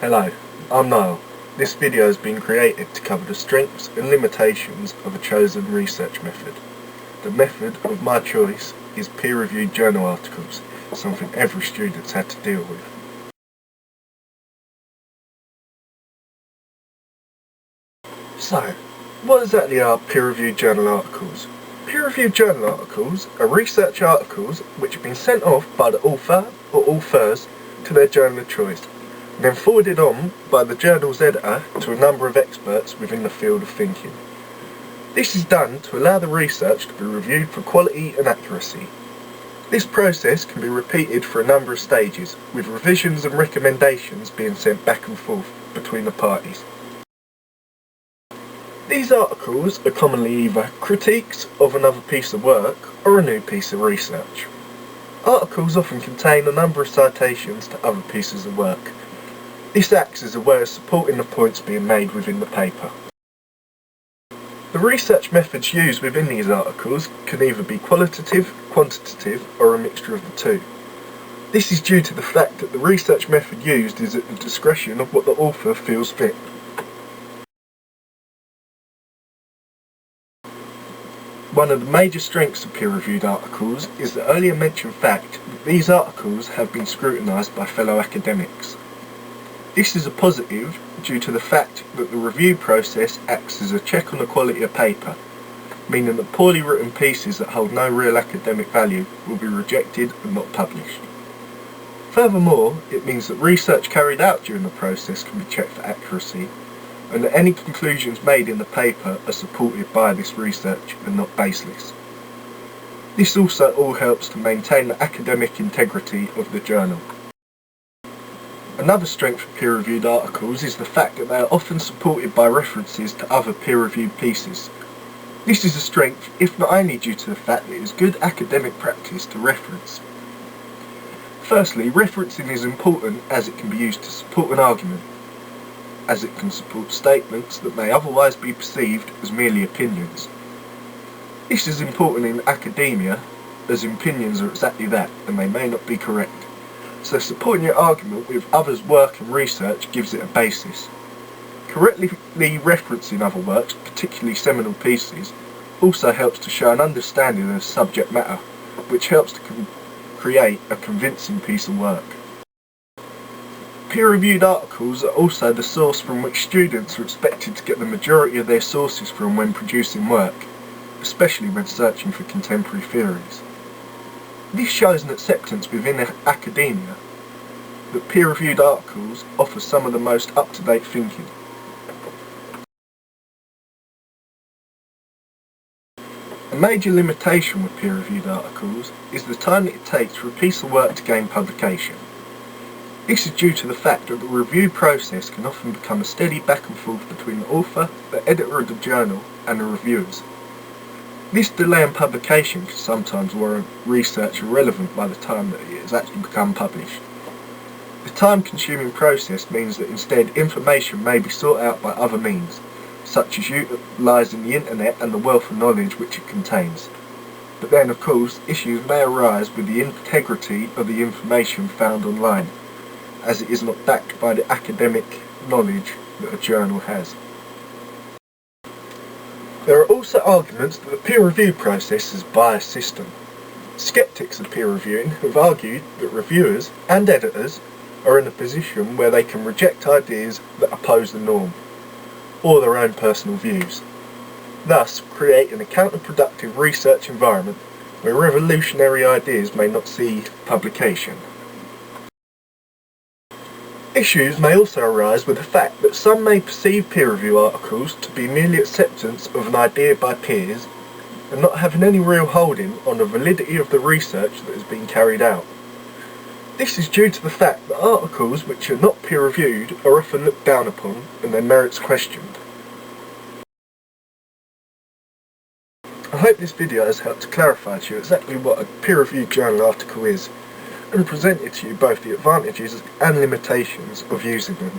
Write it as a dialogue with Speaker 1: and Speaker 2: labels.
Speaker 1: Hello, I'm Niall. This video has been created to cover the strengths and limitations of a chosen research method. The method of my choice is peer-reviewed journal articles, something every student's had to deal with. So, what exactly are peer-reviewed journal articles? Peer-reviewed journal articles are research articles which have been sent off by the author or authors to their journal of choice, and then forwarded on by the journal's editor to a number of experts within the field of thinking. This is done to allow the research to be reviewed for quality and accuracy. This process can be repeated for a number of stages, with revisions and recommendations being sent back and forth between the parties. These articles are commonly either critiques of another piece of work or a new piece of research. Articles often contain a number of citations to other pieces of work. This acts as a way of supporting the points being made within the paper. The research methods used within these articles can either be qualitative, quantitative, or a mixture of the two. This is due to the fact that the research method used is at the discretion of what the author feels fit. One of the major strengths of peer-reviewed articles is the earlier mentioned fact that these articles have been scrutinised by fellow academics. This is a positive due to the fact that the review process acts as a check on the quality of paper, meaning that poorly written pieces that hold no real academic value will be rejected and not published. Furthermore, it means that research carried out during the process can be checked for accuracy, and that any conclusions made in the paper are supported by this research and not baseless. This also all helps to maintain the academic integrity of the journal. Another strength of peer-reviewed articles is the fact that they are often supported by references to other peer-reviewed pieces. This is a strength, if not only due to the fact that it is good academic practice to reference. Firstly, referencing is important as it can be used to support an argument, as it can support statements that may otherwise be perceived as merely opinions. This is important in academia, as opinions are exactly that, and they may not be correct. So supporting your argument with others' work and research gives it a basis. Correctly referencing other works, particularly seminal pieces, also helps to show an understanding of the subject matter, which helps to create a convincing piece of work. Peer-reviewed articles are also the source from which students are expected to get the majority of their sources from when producing work, especially when searching for contemporary theories. This shows an acceptance within academia that peer-reviewed articles offer some of the most up-to-date thinking. A major limitation with peer-reviewed articles is the time that it takes for a piece of work to gain publication. This is due to the fact that the review process can often become a steady back and forth between the author, the editor of the journal, and the reviewers. This delay in publication can sometimes warrant research irrelevant by the time that it has actually become published. The time-consuming process means that instead information may be sought out by other means, such as utilising the internet and the wealth of knowledge which it contains. But then, of course, issues may arise with the integrity of the information found online, as it is not backed by the academic knowledge that a journal has. There are also arguments that the peer review process is a biased system. Skeptics of peer reviewing have argued that reviewers and editors are in a position where they can reject ideas that oppose the norm, or their own personal views, thus creating a counterproductive research environment where revolutionary ideas may not see publication. Issues may also arise with the fact that some may perceive peer review articles to be merely acceptance of an idea by peers and not having any real holding on the validity of the research that has been carried out. This is due to the fact that articles which are not peer reviewed are often looked down upon and their merits questioned. I hope this video has helped to clarify to you exactly what a peer reviewed journal article is, and presented to you both the advantages and limitations of using them.